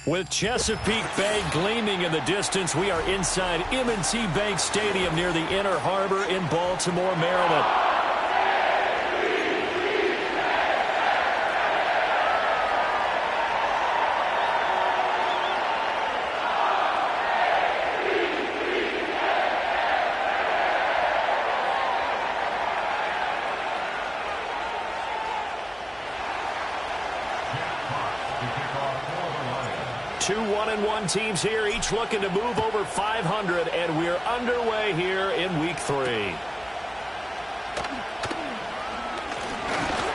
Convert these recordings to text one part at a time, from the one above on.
With Chesapeake Bay gleaming in the distance, we are inside M&T Bank Stadium near the Inner Harbor in Baltimore, Maryland. Two 1-1 teams here, each looking to move over 500, and we're underway here in Week 3.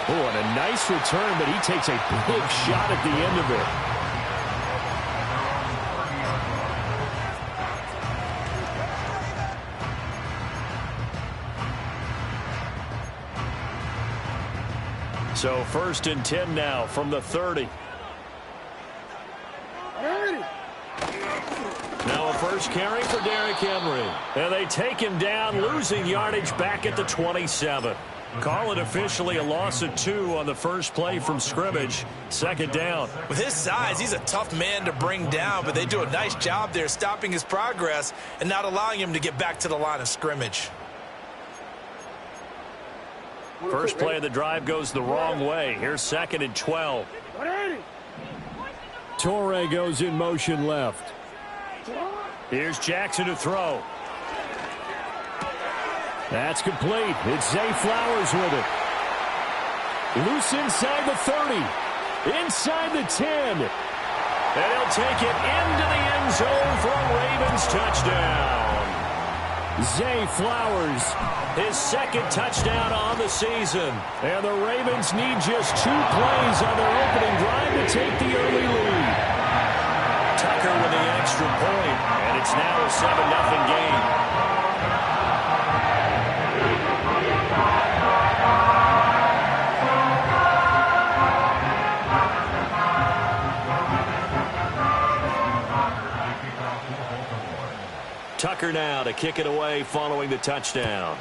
Oh, and a nice return, but he takes a big shot at the end of it. So 1st and 10 now from the 30. Now a first carry for Derrick Henry. And they take him down, losing yardage back at the 27. Call it officially a loss of 2 on the first play from scrimmage. 2nd down. With his size, he's a tough man to bring down, but they do a nice job there stopping his progress and not allowing him to get back to the line of scrimmage. First play of the drive goes the wrong way. Here's 2nd and 12. Torrey goes in motion left. Here's Jackson to throw. That's complete. It's Zay Flowers with it. Loose inside the 30. Inside the 10. And he'll take it into the end zone for a Ravens touchdown. Zay Flowers, his 2nd touchdown on the season. And the Ravens need just 2 plays on their opening drive to take the early lead. Tucker with the extra point, and it's now a 7-0 game. Tucker now to kick it away following the touchdown.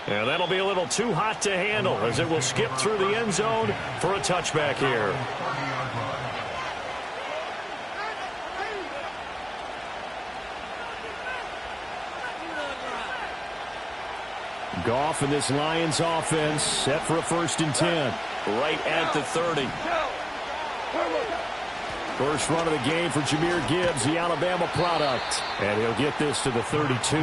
And that'll be a little too hot to handle as it will skip through the end zone for a touchback here. Goff and this Lions offense set for a 1st and 10. Right at the 30. First run of the game for Jahmyr Gibbs, the Alabama product. And he'll get this to the 32.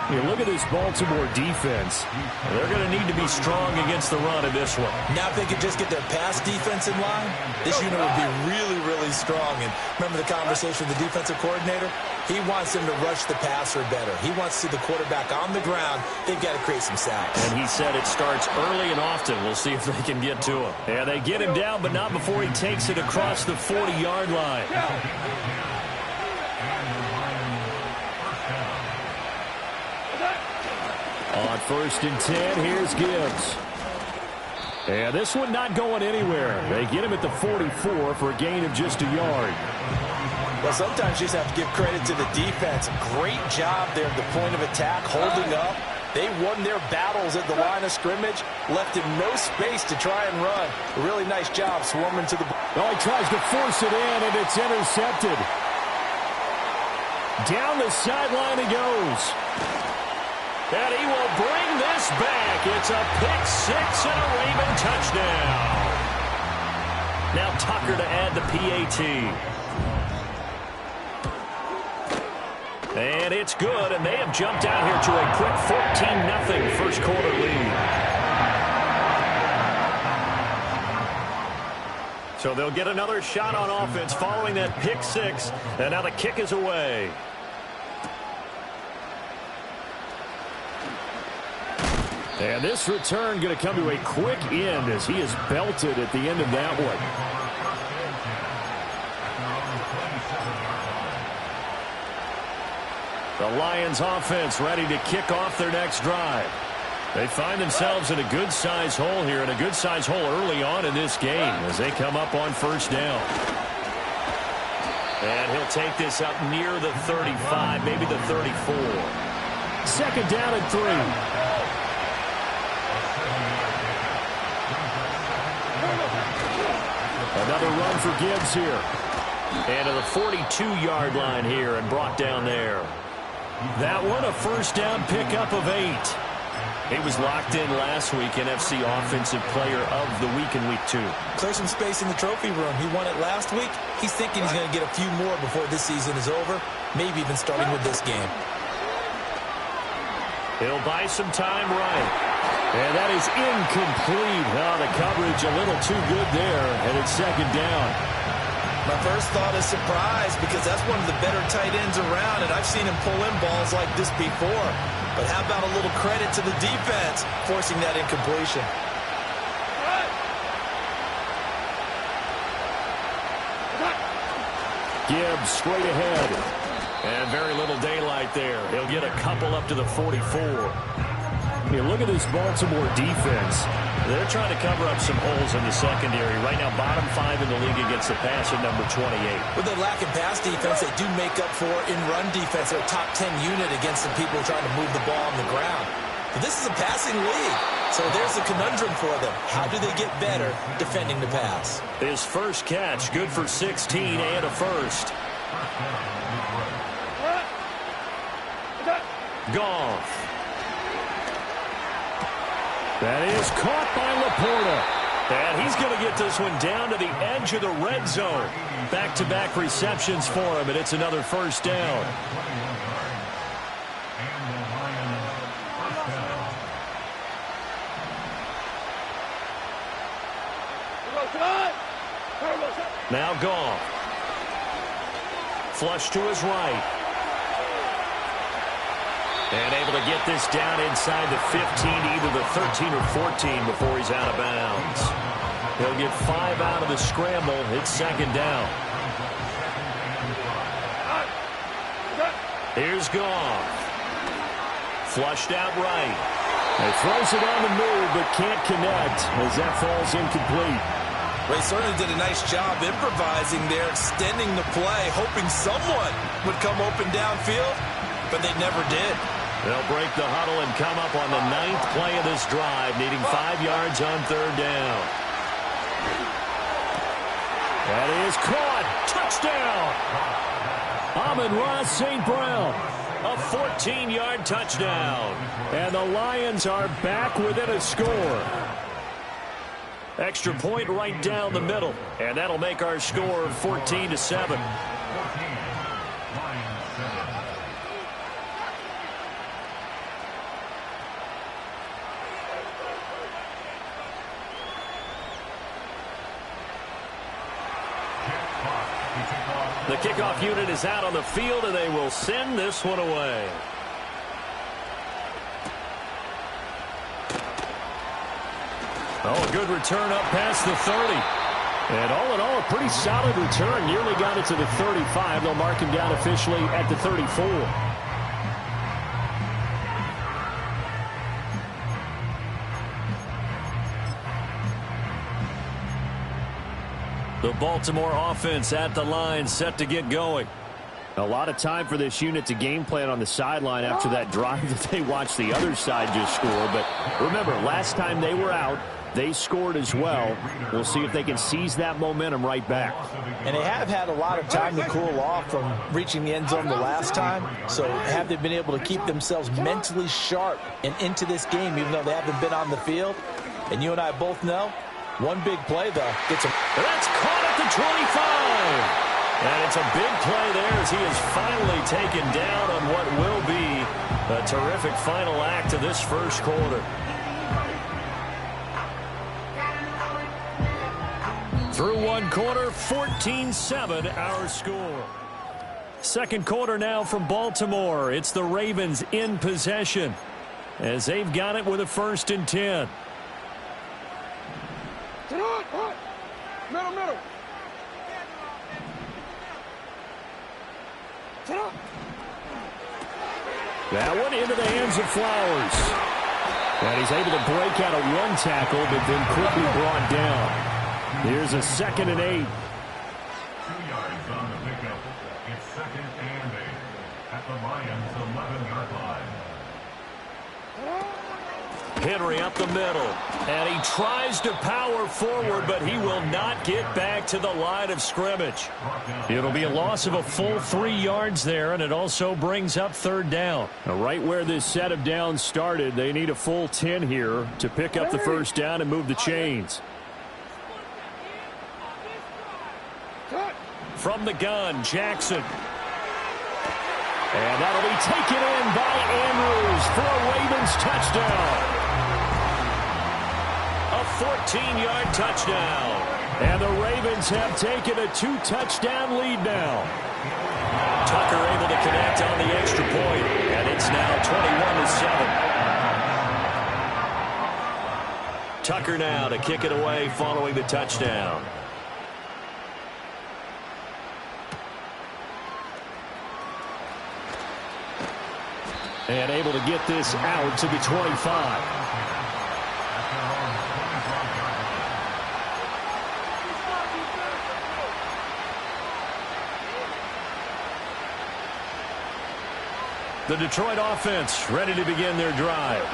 Here, look at this Baltimore defense. They're going to need to be strong against the run in this one. Now if they could just get their pass defense in line, this unit would be really, really strong. And remember the conversation with the defensive coordinator? He wants them to rush the passer better. He wants to see the quarterback on the ground. They've got to create some sacks. And he said it starts early and often. We'll see if they can get to him. Yeah, they get him down, but not before he takes it across the 40-yard line. On 1st and 10, here's Gibbs. And this one not going anywhere. They get him at the 44 for a gain of just a yard. Well, sometimes you just have to give credit to the defense. Great job there at the point of attack, holding up. They won their battles at the line of scrimmage, left him no space to try and run. A really nice job swarming to the ball. Oh, he tries to force it in, and it's intercepted. Down the sideline he goes. And he will bring this back. It's a pick 6 and a Raven touchdown. Now Tucker to add the PAT. And it's good, and they have jumped out here to a quick 14-0 first quarter lead. So they'll get another shot on offense following that pick 6, and now the kick is away. And this return going to come to a quick end as he is belted at the end of that one. The Lions offense ready to kick off their next drive. They find themselves in a good-sized hole here, and a good-sized hole early on in this game as they come up on 1st down. And he'll take this up near the 35, maybe the 34. 2nd down and 3. Another run for Gibbs here. And to the 42-yard line here and brought down there. That one, a first down pickup of 8. He was locked in last week, NFC Offensive Player of the Week in Week 2. Clear some space in the trophy room. He won it last week. He's thinking he's going to get a few more before this season is over, maybe even starting with this game. He'll buy some time right. And that is incomplete. Oh, the coverage a little too good there, and it's second down. My first thought is surprise, because that's one of the better tight ends around, and I've seen him pull in balls like this before. But how about a little credit to the defense forcing that incompletion? Gibbs straight ahead. And very little daylight there. He'll get a couple up to the 44. You look at this Baltimore defense. They're trying to cover up some holes in the secondary. Right now, bottom 5 in the league against the pass at number 28. With their lack of pass defense, they do make up for in run defense. They're a top 10 unit against the people trying to move the ball on the ground. But this is a passing league, so there's a conundrum for them. How do they get better defending the pass? His first catch, good for 16 and a first. Goff. That is caught by Laporta. And he's going to get this one down to the edge of the red zone. Back-to-back receptions for him, and it's another first down. Now Goff. Flush to his right. And able to get this down inside the 15, either the 13 or 14 before he's out of bounds. He'll get 5 out of the scramble. It's second down. Here's Goff. Flushed out right. He throws it on the move, but can't connect as that falls incomplete. They certainly did a nice job improvising there, extending the play, hoping someone would come open downfield, but they never did. They'll break the huddle and come up on the 9th play of this drive, needing 5 yards on third down. That is caught. Touchdown. Amon-Ra St. Brown. A 14-yard touchdown. And the Lions are back within a score. Extra point right down the middle. And that'll make our score 14-7. The kickoff unit is out on the field, and they will send this one away. Oh, a good return up past the 30. And all in all, a pretty solid return. Nearly got it to the 35. They'll mark him down officially at the 34. The Baltimore offense at the line, set to get going. A lot of time for this unit to game plan on the sideline after that drive that they watched the other side just score. But remember, last time they were out, they scored as well. We'll see if they can seize that momentum right back. And they have had a lot of time to cool off from reaching the end zone the last time. So have they been able to keep themselves mentally sharp and into this game, even though they haven't been on the field? And you and I both know, one big play, though, gets them. That's caught at the 25. And it's a big play there as he is finally taken down on what will be a terrific final act of this first quarter. Through one quarter, 14-7 our score. Second quarter now from Baltimore. It's the Ravens in possession as they've got it with a 1st and 10. Middle. That one into the hands of Flowers. And he's able to break out of one tackle, but then quickly brought down. Here's a 2nd and 8. 2 yards on the pickup. It's 2nd and 8 at the Lions' 11-yard line. Henry up the middle. And he tries to power forward, but he will not get back to the line of scrimmage. It'll be a loss of a full 3 yards there, and it also brings up third down. Now, right where this set of downs started, they need a full 10 here to pick up the first down and move the chains. From the gun, Jackson. And that'll be taken in by Andrews for a Ravens touchdown. A 14-yard touchdown. And the Ravens have taken a 2-touchdown lead now. Tucker able to connect on the extra point, and it's now 21-7. Tucker now to kick it away following the touchdown. And able to get this out to the 25. The Detroit offense ready to begin their drive.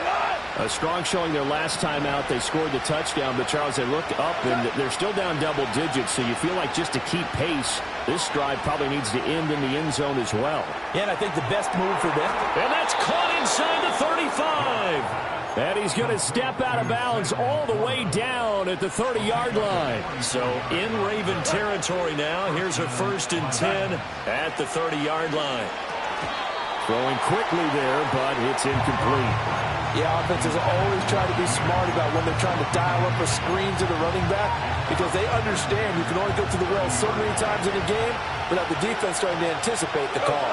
A strong showing their last time out. They scored the touchdown, but Charles, they looked up and they're still down double digits, so you feel like just to keep pace, this drive probably needs to end in the end zone as well. Yeah, and I think the best move for them. And that's caught inside the 35. And he's going to step out of bounds all the way down at the 30-yard line. So in Raven territory now. Here's a 1st and 10 at the 30-yard line. Throwing quickly there, but it's incomplete. Yeah, offenses always try to be smart about when they're trying to dial up a screen to the running back because they understand you can only go to the well so many times in a game without the defense starting to anticipate the call.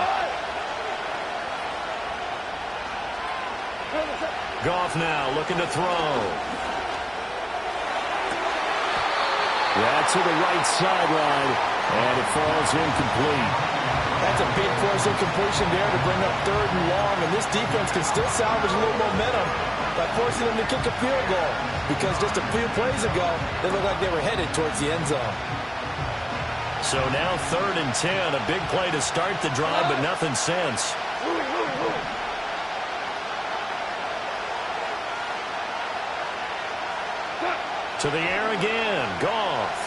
Goff now looking to throw. Yeah, to the right sideline, and it falls incomplete. That's a big force incompletion there to bring up 3rd and long, and this defense can still salvage a little momentum by forcing them to kick a field goal because just a few plays ago, they looked like they were headed towards the end zone. So now 3rd and 10, a big play to start the drive, but nothing since. To the air again, Goff.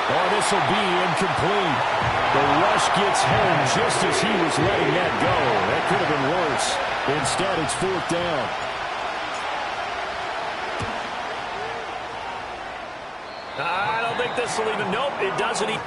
Oh, this will be incomplete. The rush gets home just as he was letting that go. That could have been worse. Instead, it's 4th down. I don't think this will even... Nope, it doesn't even...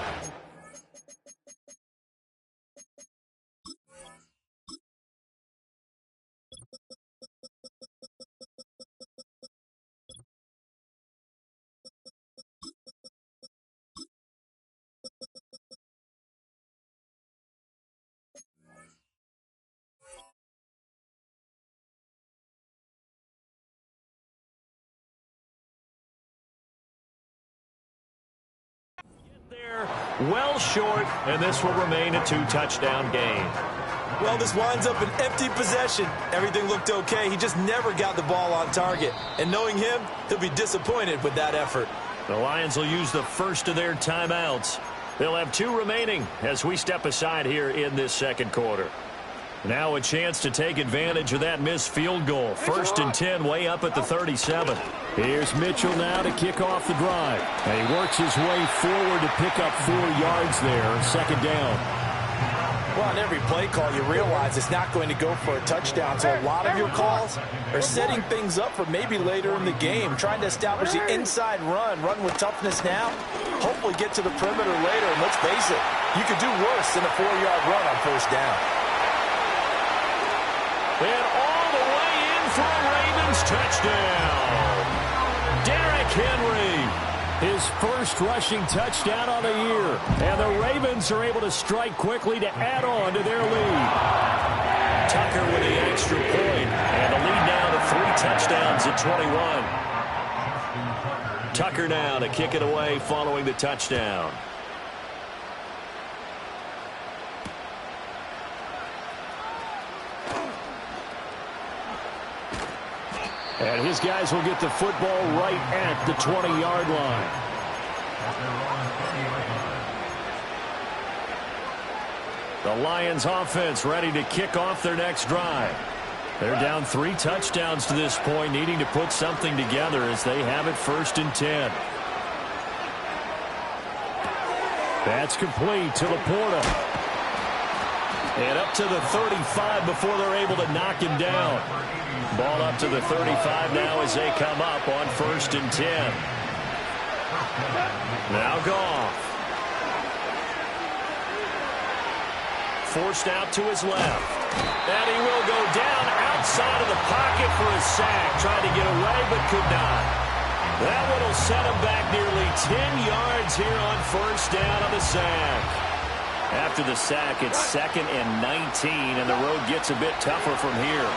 There, well short, and this will remain a 2-touchdown game. Well, this winds up an empty possession. Everything looked okay. He just never got the ball on target. And knowing him, he'll be disappointed with that effort. The Lions will use the first of their timeouts. They'll have 2 remaining as we step aside here in this second quarter. Now a chance to take advantage of that missed field goal. 1st and 10 way up at the 37. Here's Mitchell now to kick off the drive. And he works his way forward to pick up 4 yards there. 2nd down. Well, on every play call, you realize it's not going to go for a touchdown. So a lot of your calls are setting things up for maybe later in the game, trying to establish the inside run with toughness now, hopefully get to the perimeter later. And let's face it, you could do worse than a 4-yard run on 1st down. And all the way in for a Ravens touchdown. Derrick Henry, his first rushing touchdown on the year. And the Ravens are able to strike quickly to add on to their lead. Tucker with the extra point. And the lead now to 3 touchdowns at 21. Tucker now to kick it away following the touchdown. And his guys will get the football right at the 20-yard line. The Lions offense ready to kick off their next drive. They're down 3 touchdowns to this point, needing to put something together as they have it 1st and 10. That's complete to Laporta. And up to the 35 before they're able to knock him down. Ball up to the 35 now as they come up on 1st and 10. Now Goff. Forced out to his left. And he will go down outside of the pocket for a sack. Tried to get away but could not. That one will set him back nearly 10 yards here on 1st down on the sack. After the sack, it's 2nd and 19, and the road gets a bit tougher from here.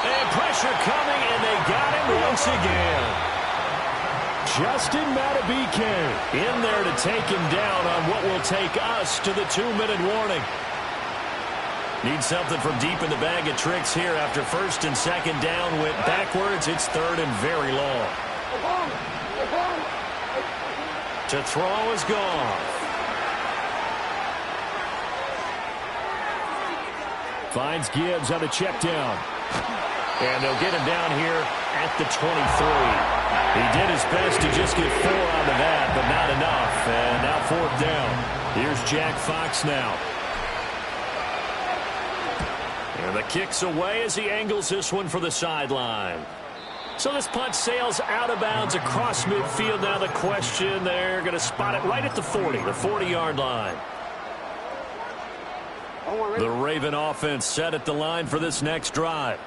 And pressure coming, and they got him once again. Justin Madubuike in there to take him down on what will take us to the 2-minute warning. Need something from deep in the bag of tricks here after 1st and 2nd down went backwards. It's 3rd and very long. To throw is Goff. Finds Gibbs on the check down. And they'll get him down here at the 23. He did his best to just get 4 out of that, but not enough. And now 4th down. Here's Jack Fox now. And the kick's away as he angles this one for the sideline. So this punt sails out of bounds across midfield. Now the question, they're going to spot it right at the 40, the 40-yard line. The Raven offense set at the line for this next drive.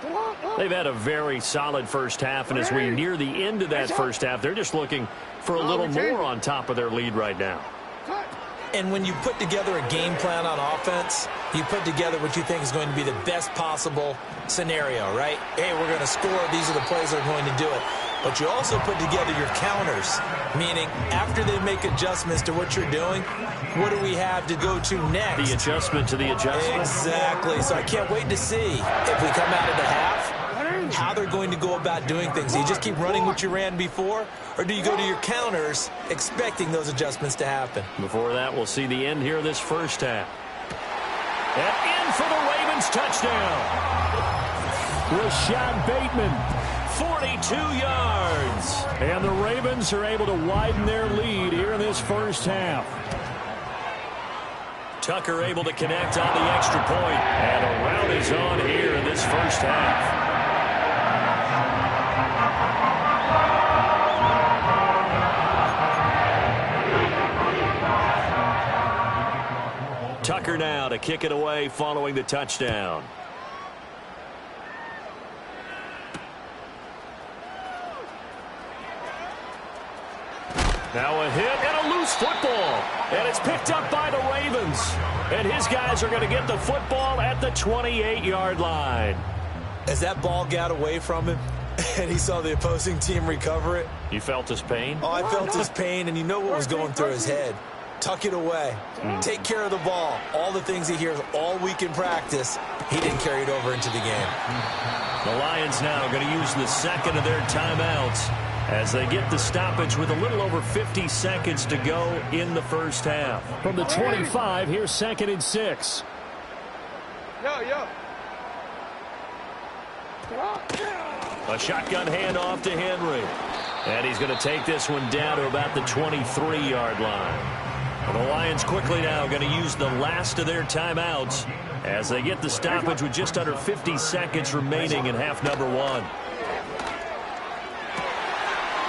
They've had a very solid first half, and as we near the end of that first half, they're just looking for a little more on top of their lead right now. And when you put together a game plan on offense, you put together what you think is going to be the best possible scenario, right? Hey, we're going to score. These are the plays that are going to do it. But you also put together your counters, meaning after they make adjustments to what you're doing, what do we have to go to next? The adjustment to the adjustment. Exactly. So I can't wait to see if we come out of the half, how they're going to go about doing things. Do you just keep running what you ran before, or do you go to your counters expecting those adjustments to happen? Before that, we'll see the end here of this first half. And in for the Ravens touchdown. Rashad Bateman, 42 yards. And the Ravens are able to widen their lead here in this first half. Tucker able to connect on the extra point. And a rout is on here in this first half. Tucker now to kick it away following the touchdown. Now a hit and a loose football. And it's picked up by the Ravens. And his guys are going to get the football at the 28-yard line. As that ball got away from him and he saw the opposing team recover it. You felt his pain? Oh, I felt his pain, and you know what was going through his head. Tuck it away. Take care of the ball. All the things he hears all week in practice, he didn't carry it over into the game. The Lions now going to use the second of their timeouts as they get the stoppage with a little over 50 seconds to go in the first half. From the 25, here's 2nd and 6. A shotgun handoff to Henry. And he's going to take this one down to about the 23-yard line. The Lions quickly now going to use the last of their timeouts as they get the stoppage with just under 50 seconds remaining in half number 1.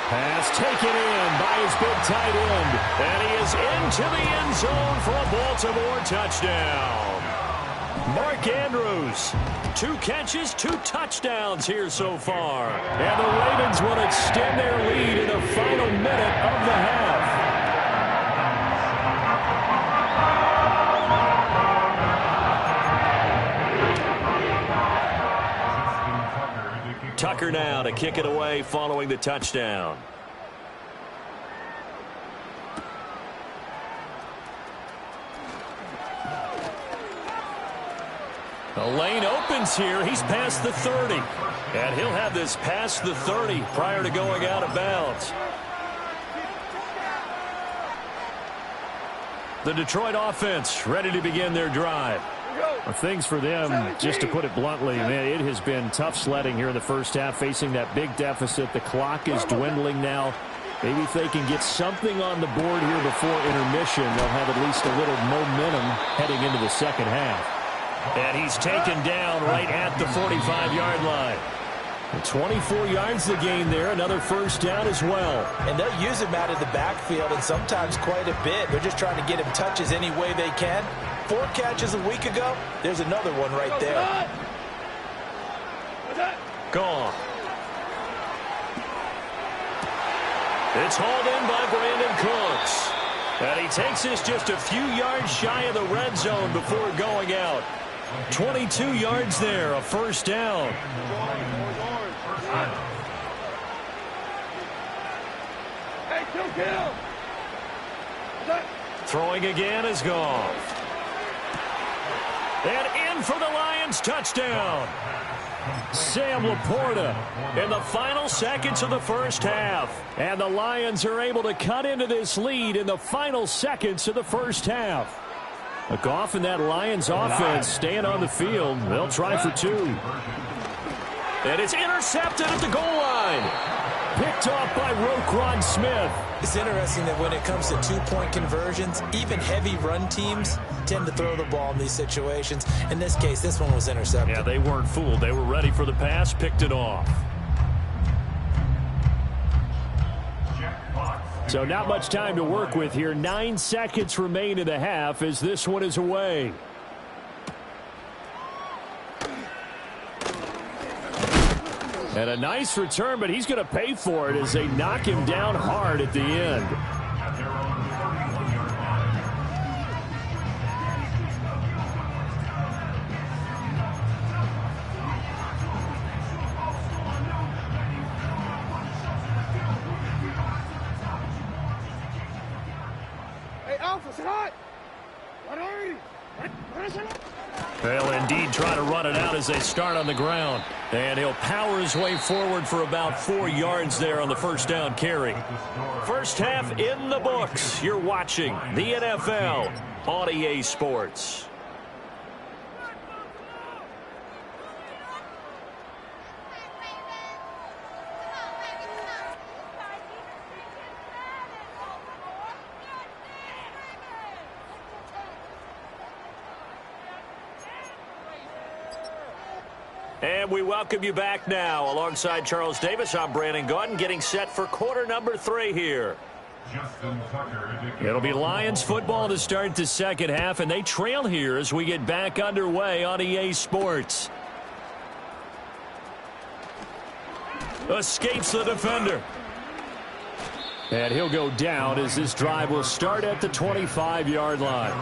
Pass taken in by his big tight end. And he is into the end zone for a Baltimore touchdown. Mark Andrews, 2 catches, 2 touchdowns here so far. And the Ravens will extend their lead in the final minute of the half. Tucker now to kick it away following the touchdown. The lane opens here. He's past the 30. And he'll have this past the 30 prior to going out of bounds. The Detroit offense ready to begin their drive. Well, things for them, just to put it bluntly, man, it has been tough sledding here in the first half, facing that big deficit. The clock is dwindling now. Maybe if they can get something on the board here before intermission, they'll have at least a little momentum heading into the second half. And he's taken down right at the 45-yard line. 24 yards to gain there, another first down as well. And they'll use him out of the backfield, and sometimes quite a bit. They're just trying to get him touches any way they can. 4 catches a week ago, there's another one right there. Gone. It's hauled in by Brandon Cooks. And he takes this just a few yards shy of the red zone before going out. 22 yards there, a first down. Throwing again is Goff. And in for the Lions, touchdown. Sam Laporta in the final seconds of the first half. And the Lions are able to cut into this lead in the final seconds of the first half. Goff and that Lions offense staying on the field. They'll try for 2. And it's intercepted at the goal line. Picked off by Roquan Smith. It's interesting that when it comes to 2-point conversions, even heavy run teams tend to throw the ball in these situations. In this case, this one was intercepted. Yeah, they weren't fooled. They were ready for the pass, picked it off. So not much time to work with here. 9 seconds remain in the half as this one is away. And a nice return, but he's going to pay for it as they knock him down hard at the end. They'll indeed try to run it out as they start on the ground. And he'll power his way forward for about 4 yards there on the first down carry. First half in the books. You're watching the NFL on EA Sports. And we welcome you back now. Alongside Charles Davis, I'm Brandon Gaudin, getting set for quarter number 3 here. It'll be Lions football to start the second half, and they trail here as we get back underway on EA Sports. Escapes the defender. And he'll go down as this drive will start at the 25-yard line.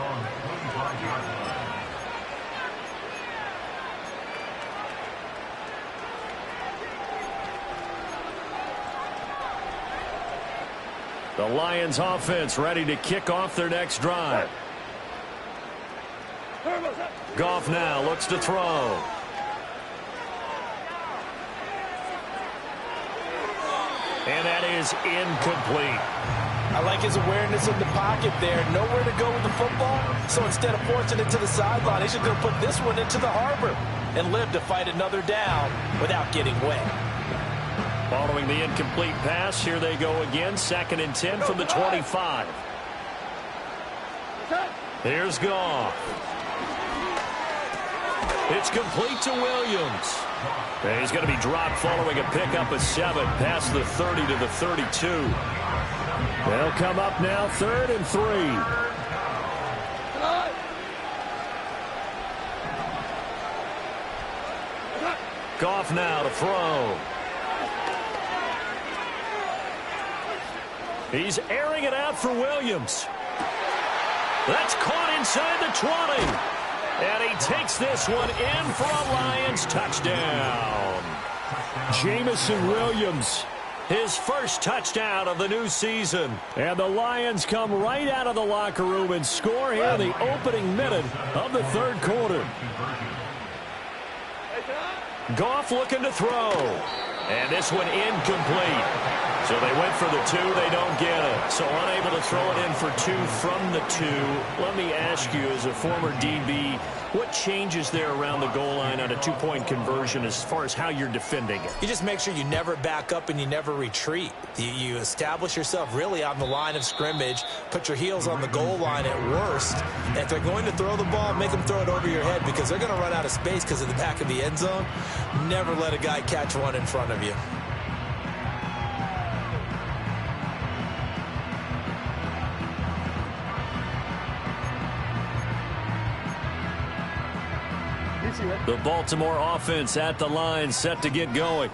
The Lions offense ready to kick off their next drive. Goff now looks to throw. And that is incomplete. I like his awareness in the pocket there. Nowhere to go with the football. So instead of forcing it to the sideline, he's just going to put this one into the harbor and live to fight another down without getting wet. Following the incomplete pass, here they go again. 2nd and 10 from the 25. Here's Goff. It's complete to Williams. And he's going to be dropped following a pickup of 7 past the 30 to the 32. They'll come up now 3rd and 3. Goff now to throw. He's airing it out for Williams. That's caught inside the 20. And he takes this one in for a Lions touchdown. Jameson Williams, his first touchdown of the new season. And the Lions come right out of the locker room and score here in the opening minute of the 3rd quarter. Goff looking to throw. And this one incomplete. So they went for the 2. They don't get it. So unable to throw it in for 2 from the 2. Let me ask you, as a former DB, what changes there around the goal line on a 2-point conversion as far as how you're defending it? You just make sure you never back up and you never retreat. You establish yourself really on the line of scrimmage, put your heels on the goal line at worst. And if they're going to throw the ball, make them throw it over your head because they're going to run out of space because of the back of the end zone. Never let a guy catch one in front of you. The Baltimore offense at the line, set to get going.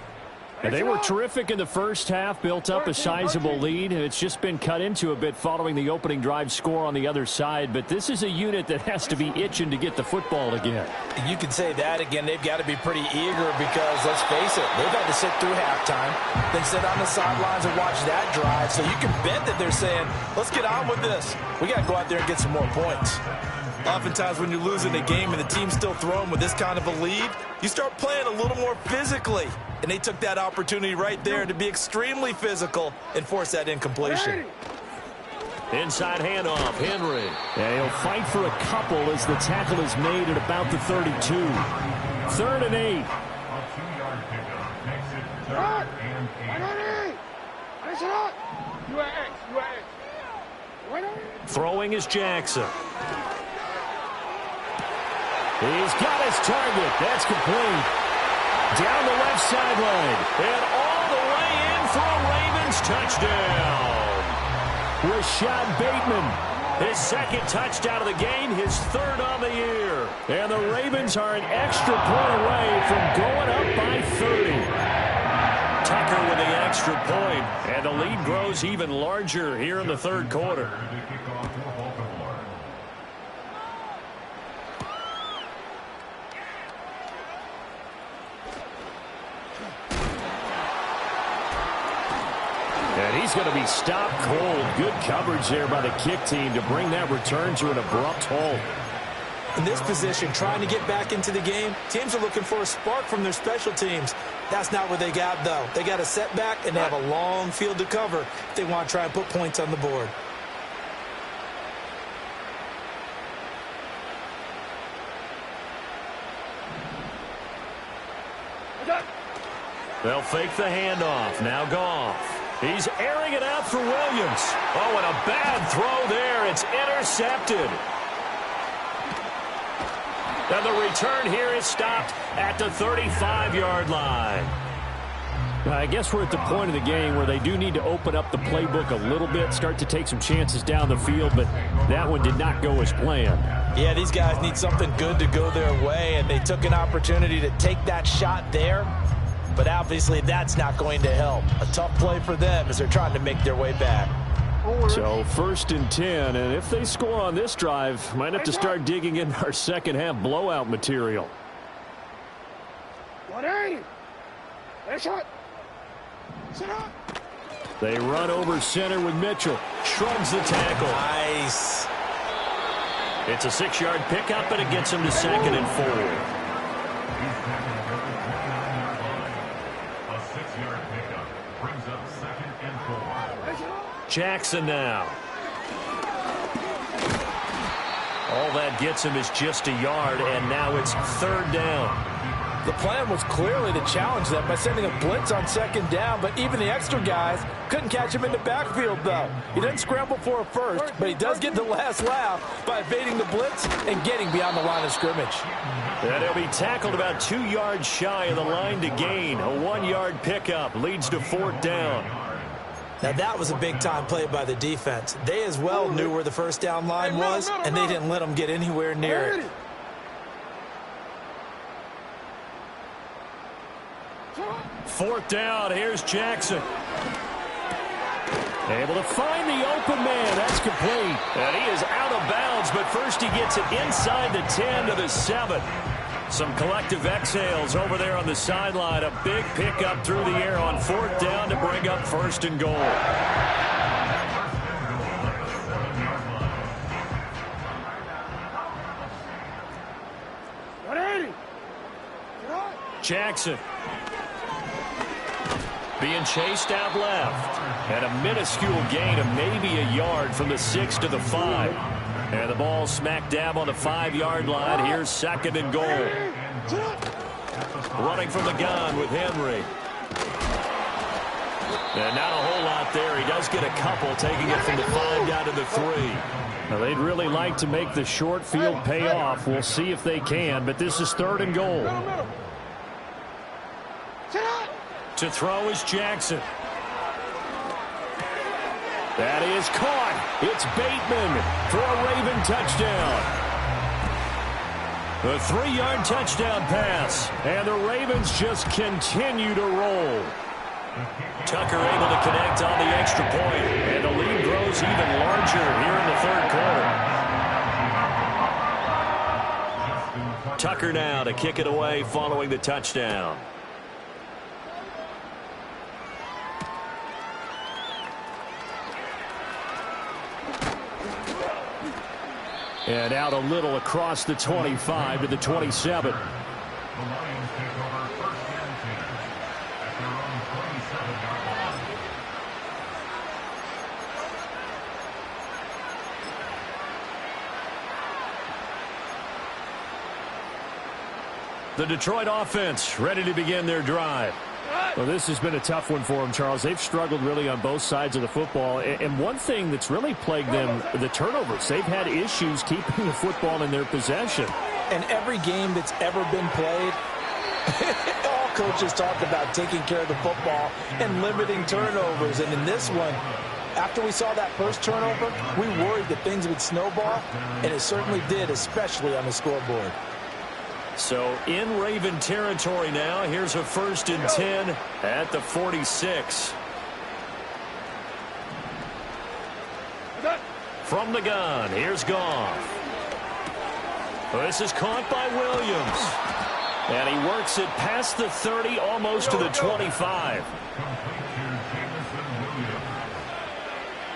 And they were terrific in the first half, built up a sizable lead. It's just been cut into a bit following the opening drive score on the other side. But this is a unit that has to be itching to get the football again. You can say that again. They've got to be pretty eager because, let's face it, they've had to sit through halftime, then sit on the sidelines and watch that drive. So you can bet that they're saying, let's get on with this. We got to go out there and get some more points. Oftentimes when you're losing a game and the team's still throwing with this kind of a lead, you start playing a little more physically. And they took that opportunity right there to be extremely physical and force that incompletion. Inside handoff, Henry. And he'll fight for a couple as the tackle is made at about the 32. 3rd and 8. A 2-yard pickup makes it 3rd and 8. Throwing is Jackson. He's got his target. That's complete. Down the left sideline. And all the way in for a Ravens touchdown. Rashad Bateman, his 2nd touchdown of the game, his 3rd on the year. And the Ravens are an extra point away from going up by 30. Tucker with the extra point, and the lead grows even larger here in the 3rd quarter. And he's going to be stopped cold. Good coverage there by the kick team to bring that return to an abrupt halt. In this position, trying to get back into the game, teams are looking for a spark from their special teams. That's not what they got, though. They got a setback, and they have a long field to cover if they want to try and put points on the board. They'll fake the handoff. Now Goff. He's airing it out for Williams. Oh, and a bad throw there. It's intercepted. And the return here is stopped at the 35-yard line. I guess we're at the point of the game where they do need to open up the playbook a little bit, start to take some chances down the field, but that one did not go as planned. Yeah, these guys need something good to go their way, and they took an opportunity to take that shot there. But obviously that's not going to help. A tough play for them as they're trying to make their way back. So 1st and 10, and if they score on this drive, might have to start digging in our second half blowout material. They run over center with Mitchell. Shrugs the tackle. Nice. It's a 6-yard pickup, and it gets him to 2nd and 4. A 6-yard pickup brings up 2nd and 4. Jackson now. All that gets him is just a yard, and now it's 3rd down. The plan was clearly to challenge them by sending a blitz on 2nd down, but even the extra guys couldn't catch him in the backfield, though. He doesn't scramble for a first, but he does get the last laugh by evading the blitz and getting beyond the line of scrimmage. And he'll be tackled about 2 yards shy of the line to gain. A 1-yard pickup leads to 4th down. Now that was a big-time play by the defense. They as well knew where the first down line was, and they didn't let them get anywhere near it. Fourth down, here's Jackson. Able to find the open man. That's complete. And he is out of bounds, but first he gets it inside the 10 to the 7. Some collective exhales over there on the sideline. A big pickup through the air on 4th down to bring up 1st and goal. Jackson. Being chased out left. And a minuscule gain of maybe a yard from the 6 to the 5. And the ball smack dab on the 5-yard line. Here's 2nd and goal. Running from the gun with Henry. And not a whole lot there. He does get a couple, taking it from the 5 down to the 3. Now, they'd really like to make the short field pay off. We'll see if they can, but this is 3rd and goal. To throw is Jackson. That is caught. It's Bateman for a Raven touchdown. The 3-yard touchdown pass. And the Ravens just continue to roll. Tucker able to connect on the extra point. And the lead grows even larger here in the 3rd quarter. Tucker now to kick it away following the touchdown. And out a little across the 25 to the 27. The Lions take over 1st and 10 at their own 27-yard line. The Detroit offense ready to begin their drive. Well, this has been a tough one for them, Charles. They've struggled really on both sides of the football. And one thing that's really plagued them, the turnovers. They've had issues keeping the football in their possession. And every game that's ever been played, all coaches talk about taking care of the football and limiting turnovers. And in this one, after we saw that first turnover, we worried that things would snowball, and it certainly did, especially on the scoreboard. So in Raven territory now. Here's a 1st and 10 at the 46. From the gun, here's Goff. This is caught by Williams. And he works it past the 30, almost to the 25. Complete to Jameson Williams.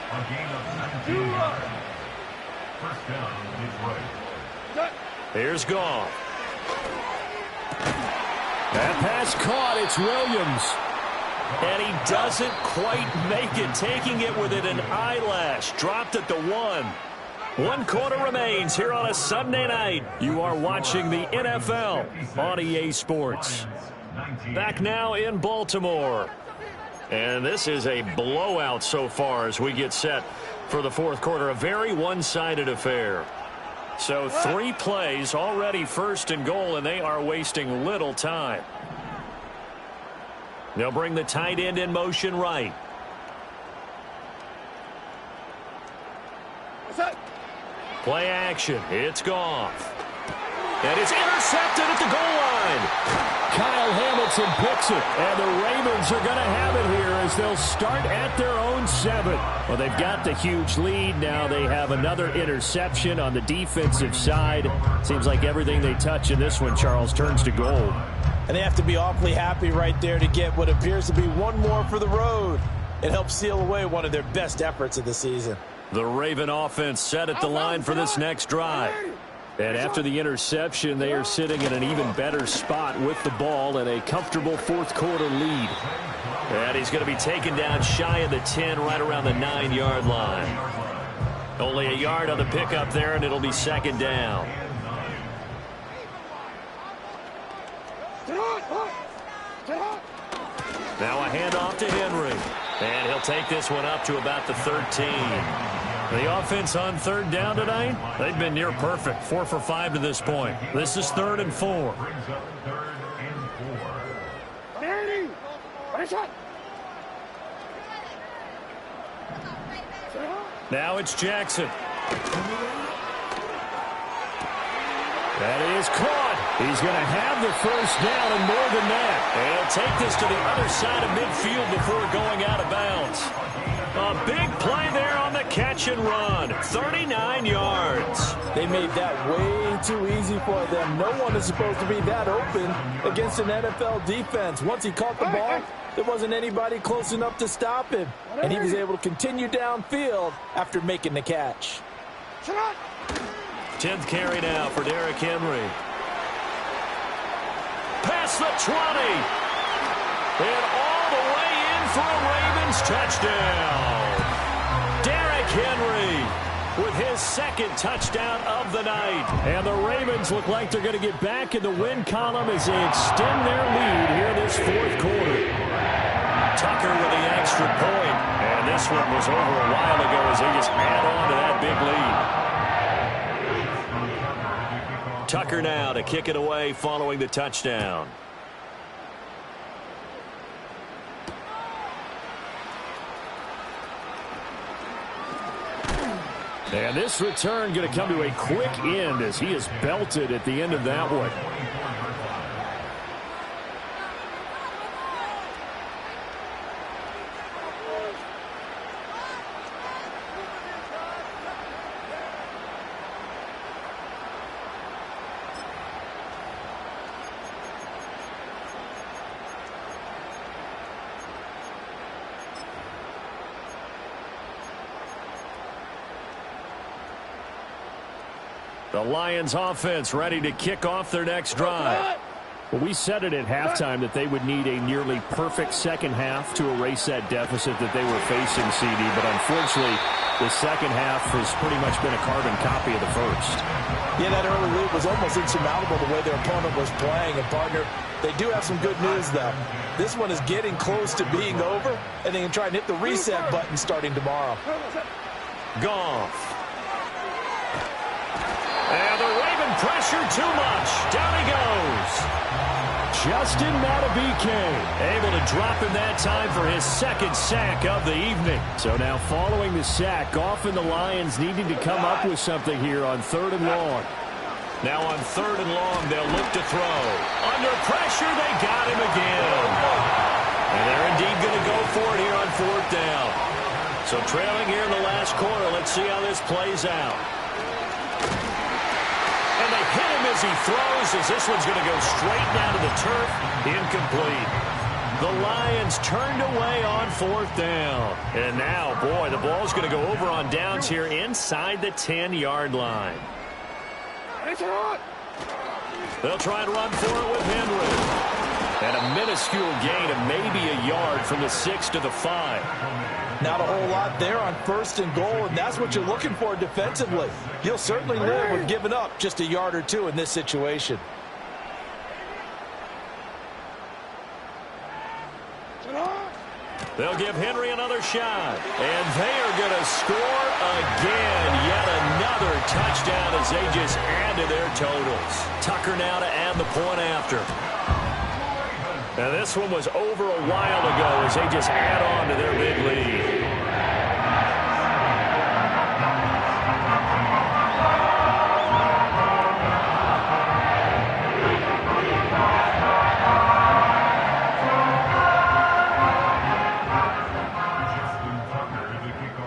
A gain of 17 yards. 1st down is right. Here's Goff. That pass caught. It's Williams. And he doesn't quite make it. Taking it within an eyelash. Dropped at the 1. 1 quarter remains here on a Sunday night. You are watching the NFL on EA Sports. Back now in Baltimore. And this is a blowout so far as we get set for the 4th quarter. A very one-sided affair. So 3 plays already 1st and goal, and they are wasting little time. They'll bring the tight end in motion right. Play action. It's Goff. And it's intercepted at the goal line. Kyle Hamilton picks it, and the Ravens are going to have it here as they'll start at their own 7. Well, they've got the huge lead. Now they have another interception on the defensive side. Seems like everything they touch in this one, Charles, turns to gold. And they have to be awfully happy right there to get what appears to be one more for the road. It helps seal away one of their best efforts of the season. The Raven offense set at the line for this next drive. And after the interception, they are sitting in an even better spot with the ball and a comfortable 4th quarter lead. And he's going to be taken down shy of the 10, right around the 9-yard line. Only a yard on the pickup there, and it'll be 2nd down. Now a handoff to Henry. And he'll take this one up to about the 13. The offense on 3rd down tonight, they've been near perfect. 4 for 5 to this point. This is 3rd and 4. Brings up 3rd and 4. Now it's Jackson. That is caught. He's going to have the 1st down and more than that. And he'll take this to the other side of midfield before going out of bounds. A big play there on the catch and run. 39 yards. They made that way too easy for them. No one is supposed to be that open against an NFL defense. Once he caught the ball, there wasn't anybody close enough to stop him. And he was able to continue downfield after making the catch. 10th carry now for Derrick Henry. Past the 20. And all the way for a Ravens touchdown. Derrick Henry with his second touchdown of the night. And the Ravens look like they're going to get back in the win column as they extend their lead here this fourth quarter. Tucker with the extra point. And this one was over a while ago as they just add on to that big lead. Tucker now to kick it away following the touchdown. And this return going to come to a quick end as he is belted at the end of that one. The Lions offense ready to kick off their next drive. Well, we said it at halftime that they would need a nearly perfect second half to erase that deficit that they were facing, CD. But unfortunately, the second half has pretty much been a carbon copy of the first. Yeah, that early lead was almost insurmountable the way their opponent was playing. And, partner, they do have some good news, though. This one is getting close to being over, and they can try and hit the reset button starting tomorrow. Goff. And the Raven pressure too much. Down he goes. Justin Madubuike able to drop him that time for his second sack of the evening. So now following the sack, Goff and the Lions needing to come up with something here on 3rd and long. Now on 3rd and long, they'll look to throw. Under pressure, they got him again. And they're indeed going to go for it here on 4th down. So trailing here in the last quarter, let's see how this plays out. And they hit him as he throws, as this one's going to go straight down to the turf. Incomplete. The Lions turned away on 4th down. And now, boy, the ball's going to go over on downs here inside the 10-yard line. They'll try and run for it with Henry. And a minuscule gain of maybe a yard from the 6 to the 5. Not a whole lot there on 1st and goal, and that's what you're looking for defensively. You'll certainly live with giving up just a yard or two in this situation. They'll give Henry another shot. And they are going to score again. Yet another touchdown as they just add to their totals. Tucker now to add the point after. And this one was over a while ago as they just add on to their big lead.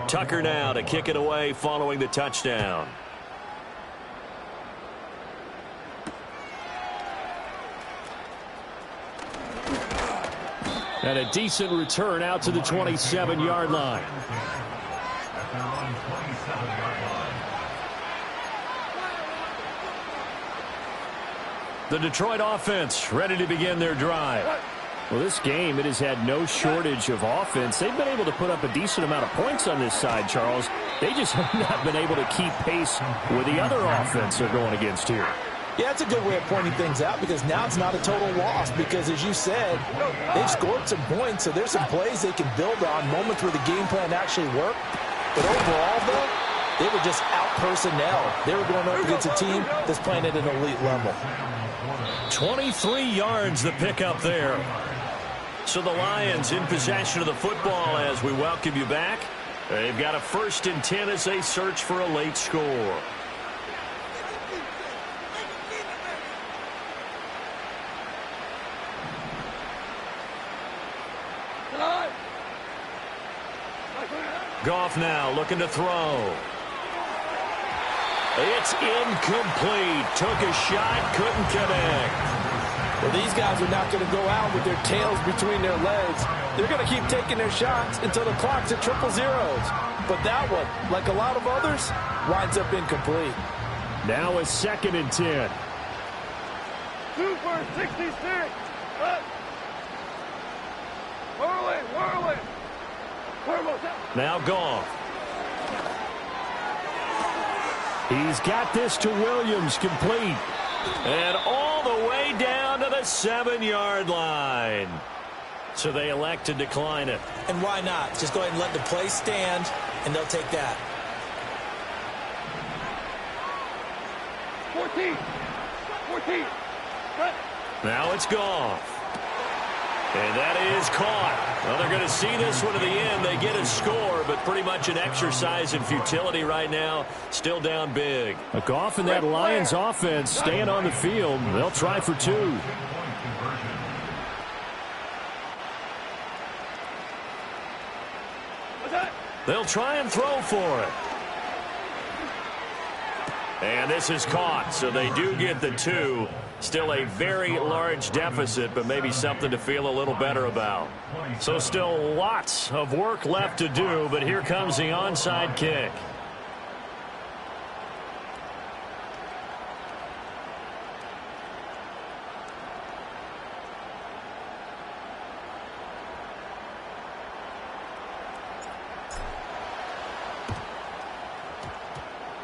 Tucker now to kick it away following the touchdown. And a decent return out to the 27-yard line. The Detroit offense ready to begin their drive. Well, this game, it has had no shortage of offense. They've been able to put up a decent amount of points on this side, Charles. They just have not been able to keep pace with the other offense they're going against here. Yeah, it's a good way of pointing things out because now it's not a total loss because, as you said, they've scored some points, so there's some plays they can build on, moments where the game plan actually worked. But overall, though, they were just out personnel. They were going up against a team that's playing at an elite level. 23 yards the pickup there. So the Lions in possession of the football as we welcome you back. They've got a 1st and 10 as they search for a late score. Goff now looking to throw. It's incomplete. Took a shot, couldn't connect. Well, these guys are not going to go out with their tails between their legs. They're going to keep taking their shots until the clock's at 000. But that one, like a lot of others, winds up incomplete. Now a 2nd and 10. 2 for 66. Whirling. Now Goff. He's got this to Williams, complete. And all the way down to the 7-yard line. So they elect to decline it. And why not? Just go ahead and let the play stand, and they'll take that. 14. Now it's Goff. And that is caught. Well, they're going to see this one to the end. They get a score, but pretty much an exercise in futility right now. Still down big. Goff and that Lions offense staying on the field. They'll try for 2. They'll try and throw for it. And this is caught, so they do get the 2. Still a very large deficit, but maybe something to feel a little better about. So still lots of work left to do, but here comes the onside kick.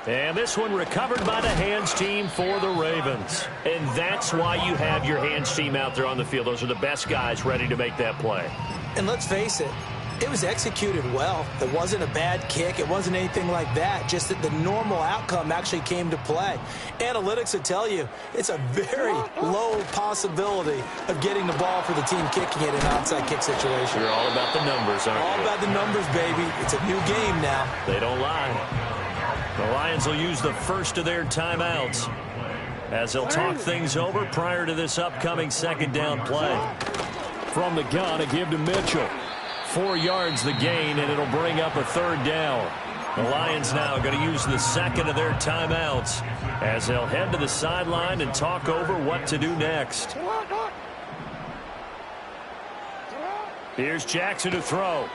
And this one recovered by the hands team for the Ravens. And that's why you have your hands team out there on the field. Those are the best guys ready to make that play. And let's face it, it was executed well. It wasn't a bad kick. It wasn't anything like that. Just that the normal outcome actually came to play. Analytics will tell you it's a very low possibility of getting the ball for the team kicking it in an onside kick situation. You're all about the numbers, aren't you? All about the numbers, baby. It's a new game now. They don't lie. The Lions will use the first of their timeouts as they'll talk things over prior to this upcoming second down play. From the gun, a give to Mitchell. 4 yards the gain, and it'll bring up a 3rd down. The Lions now going to use the second of their timeouts as they'll head to the sideline and talk over what to do next. Here's Jackson to throw.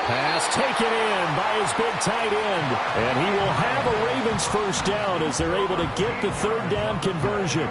Pass taken in by his big tight end. And he will have a Ravens first down as they're able to get the 3rd down conversion.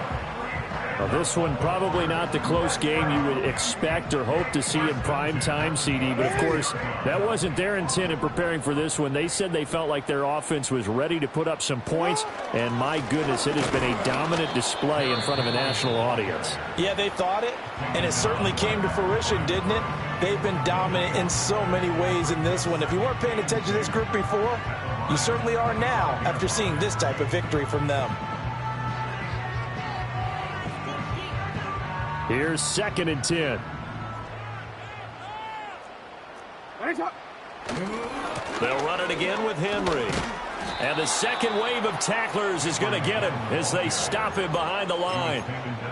Well, this one probably not the close game you would expect or hope to see in prime time, CD. But, of course, that wasn't their intent in preparing for this one. They said they felt like their offense was ready to put up some points. And, my goodness, it has been a dominant display in front of a national audience. Yeah, they thought it, and it certainly came to fruition, didn't it? They've been dominant in so many ways in this one. If you weren't paying attention to this group before, you certainly are now after seeing this type of victory from them. Here's 2nd and 10. They'll run it again with Henry. And the second wave of tacklers is going to get him as they stop him behind the line.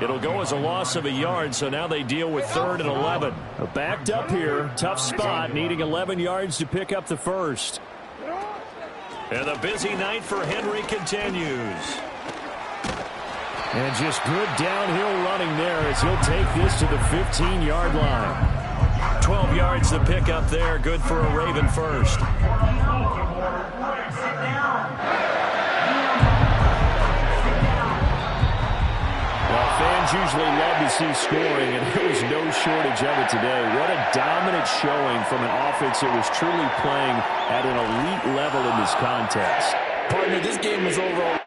It'll go as a loss of a yard, so now they deal with 3rd and 11. Backed up here, tough spot, needing 11 yards to pick up the first. And the busy night for Henry continues. And just good downhill running there as he'll take this to the 15-yard line. 12 yards to pick up there, good for a Raven first. Well, fans usually love to see scoring, and there was no shortage of it today. What a dominant showing from an offense that was truly playing at an elite level in this contest. Partner, this game was over.